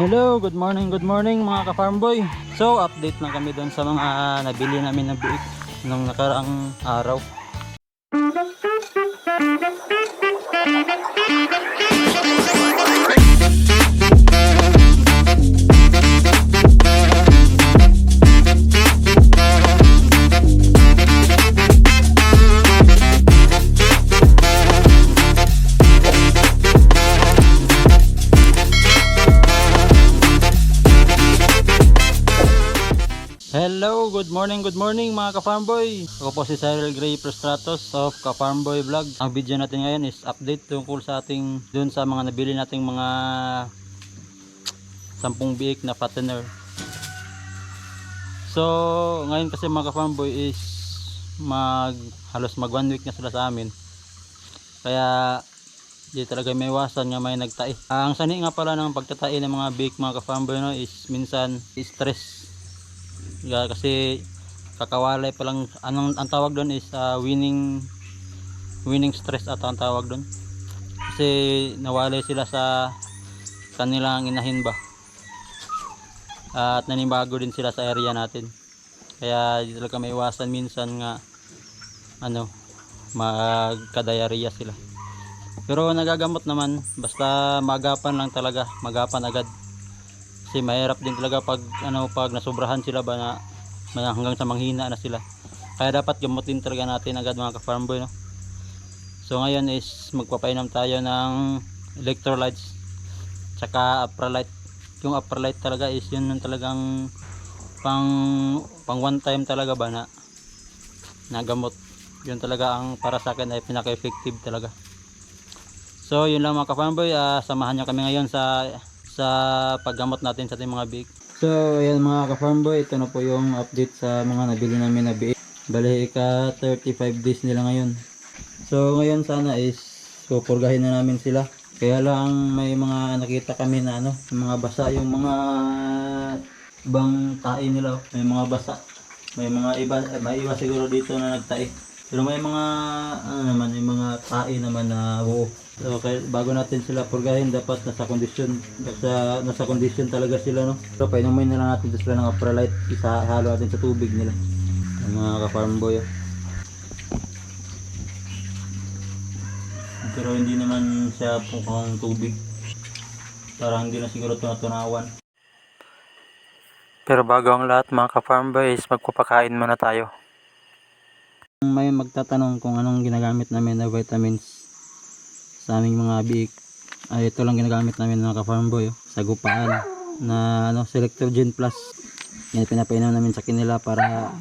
Hello, good morning mga ka-farm boy. So, update lang kami doon sa mga nabili namin na biik nung nakaraang araw. Hello, good morning mga ka-farm boy. Ako po si Cyril Gray Prostratos of ka-farm boy vlog. Ang video natin ngayon is update tungkol sa ating dun sa mga nabili nating mga 10 biik na fattener. So, ngayon kasi mga ka-farm boy is halos mag 1 week na sila sa amin. Kaya di talaga may iwasan nga may nagtai. Ang sani nga pala ng pagtatai ng mga biik mga ka-farm boy no, is minsan stress. Kasi kakawalay pa lang, ang tawag doon is winning stress at ang tawag doon, kasi nawalay sila sa kanilang inahin ba, at nanibago din sila sa area natin. Kaya di talaga may iwasan minsan nga magka-diarrhea sila, pero nagagamot naman basta magapan lang talaga, magapan agad. Kasi mahirap din talaga pag nasobrahan sila ba na hanggang sa manghina na sila. Kaya dapat gamutin talaga natin agad mga ka-farm boy no. So ngayon is magpapainom tayo ng electrolytes tsaka Apralite. Yung Apralite talaga is yun yung talagang pang one time talaga ba na gamot. Yun talaga ang para sa akin ay pinaka-effective talaga. So yun lang mga ka-farm boy, samahan nyo kami ngayon sa paggamot natin sa ating mga biik. So ayan mga ka-farm boy, ito na po yung update sa mga nabili namin na biik. Bali ika 35 days nila ngayon. So ngayon sana is pupurgahin na namin sila. Kaya lang may mga nakita kami na mga basa yung mga ibang tae nila. May mga basa. May iba siguro dito na nagtae. Pero may mga may mga tae naman na buo. So bago natin sila purgahin, dapat nasa kondisyon talaga sila no. So painumin na lang natin sila ng Apralite, isahalo natin sa tubig nila. Ang mga ka-farm boy. Pero hindi naman siya pang tubig. Parang hindi na siguro tunatunawan. Pero bago ang lahat mga ka-farm boy, magpapakain muna tayo. May magtatanong kung anong ginagamit namin na vitamins sa aming mga biik, ay ito lang ginagamit namin mga ka-farm boy, sagupaan na Selectrogen Plus. Yan pinapainom namin sa kanila para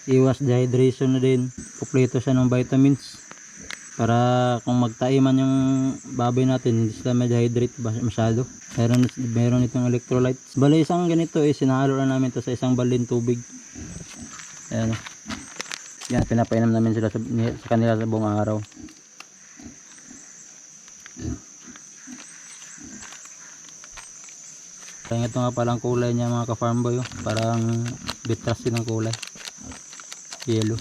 iwas dehydration na din. Kumpleto siya ng vitamins para kung magtai man yung baboy natin, hindi sila ma-dehydrate masyado. Meron itong electrolytes. Bali isang ganito sinahalo na namin to sa isang balin tubig. Ayan. Yan pinapainom namin sila sa kanila sa buong araw. Kaya ito nga palang kulay niya mga ka-farm boy, parang bitras din ang kulay, yellow.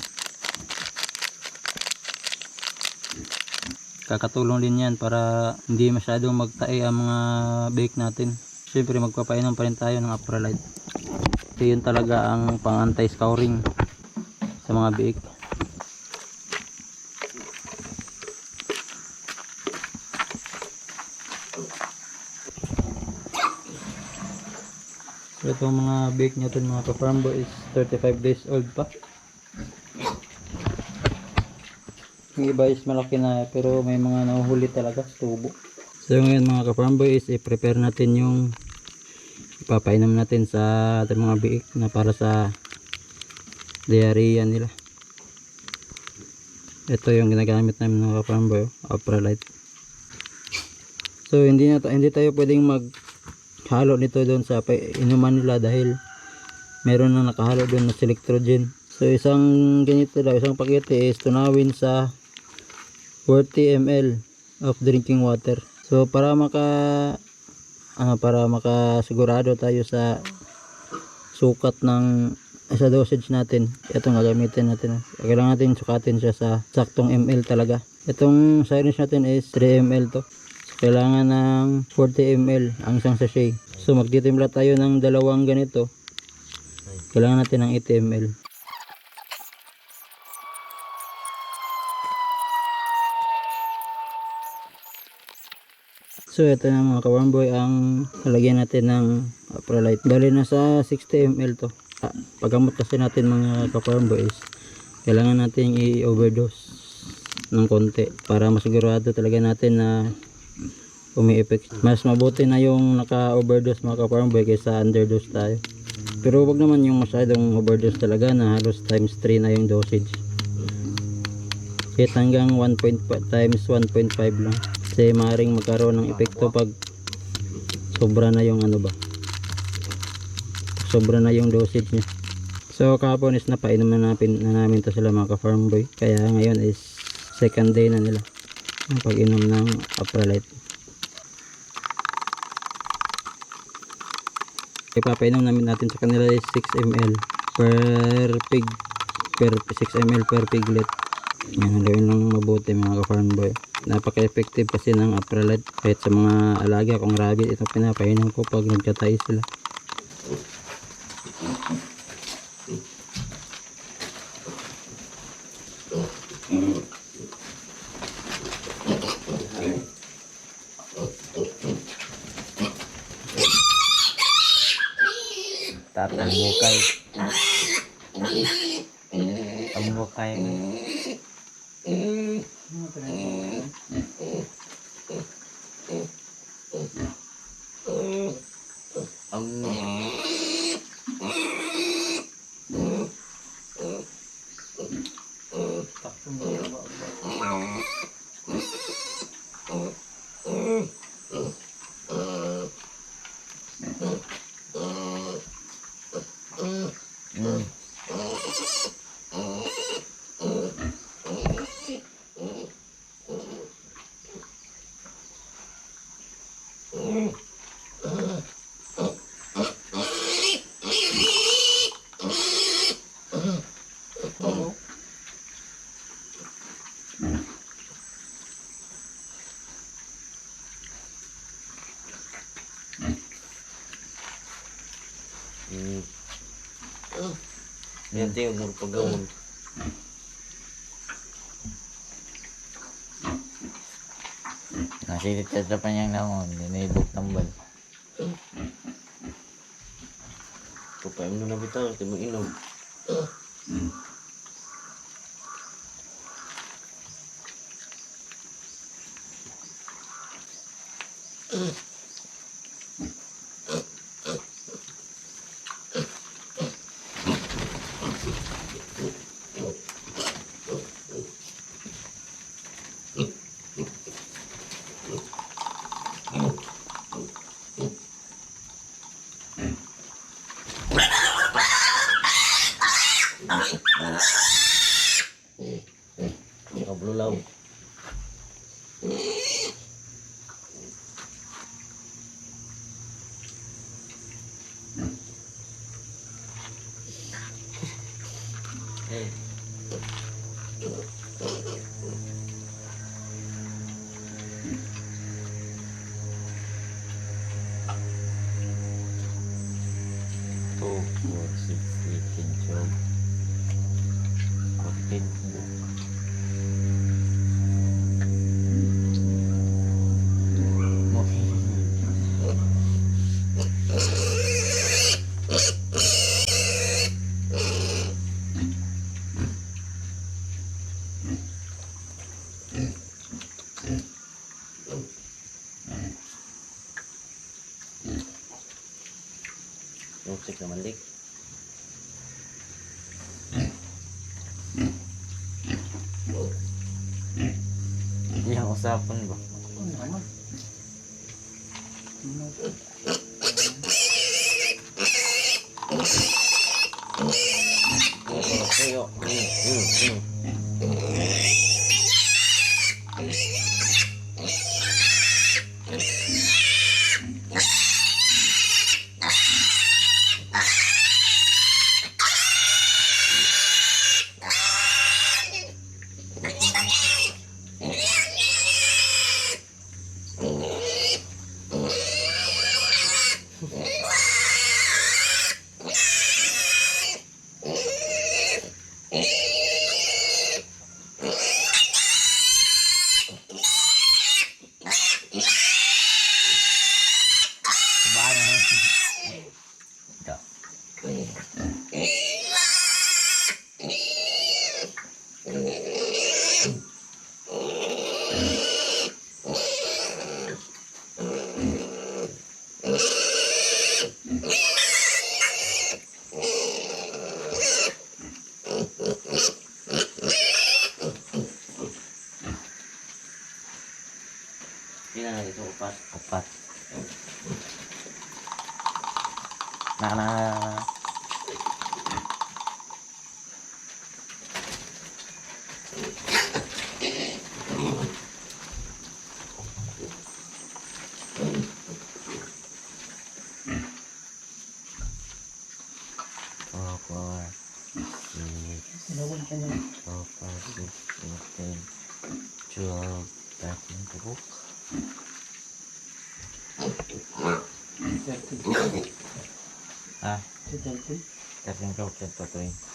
Kakatulong din yan para hindi masyadong magtae ang mga bake natin. Siyempre magpapainom pa rin tayo ng Apralite. So yun talaga ang pang anti-scouring sa mga bake. So itong mga bake natin mga ka-farm boy is 35 days old pa. Yung iba is malaki na pero may mga nahuhuli talaga sa tubo. So ngayon mga ka-farm boy is i-prepare natin yung ipapainom natin sa ating mga biik na para sa diarrhea nila. Ito yung ginagamit namin mga ka-farm boy, Apralite. So hindi tayo pwedeng halo nito doon sa inuman nila dahil meron na nakahalo doon na Selectrogen. So isang ganito daw, isang pakete is tunawin sa 40 ml of drinking water. So para makasigurado tayo sa sukat ng sa dosage natin, itong gagamitin natin. Kailangan natin sukatin siya sa saktong ml talaga. Itong syringe natin is 3 ml to. kailangan ng 40 ml ang isang sachet. So magtitimpla tayo ng dalawang ganito. Kailangan natin ng 80 ml. So ito na mga kawarmboy ang lalagyan natin ng Aprolite. Bali nasa 60 ml to. Paggamot kasi natin mga kawarmboy is kailangan natin i-overdose ng konti para masigurado talaga natin na umi-effect. Mas mabuti na yung naka-overdose mga kawarmboy kaysa underdose tayo. Pero wag naman yung masyadong overdose talaga na halos times 3 na yung dosage. Kahit hanggang 1.5 times 1.5 lang. Kasi maaaring magkaroon ng epekto pag sobra na yung ano ba. Sobra na yung dosage niya. So kahapon is napainom na namin to sila mga ka-farm boy. Kaya ngayon is second day na nila ang pag-inom ng Aprolite. Ipapainom natin sa kanila is 6 ml per pig, per 6 ml per piglet. Yan, gawin lang mabuti mga ka-farm boy. Napaka-effective kasi ng Aprolite kahit sa mga alaga kung rabbit. Ito pinapainom ko pag nagtatay sila. Tatang bukay. Ang bukay. Yan tayo umur pagawon. Nasilit sa panyang naon, dinaibok tambal. Kupay mo na bitaw, ito mo inom. Kablulaw. Musik naman dik. Yang usapan ba? Ayo. Ilan na dito? Upat. Apat. Na. Four, six, 4, 5, 6, 7, 12, 13, tubok. 13 tubok, 13 tubok.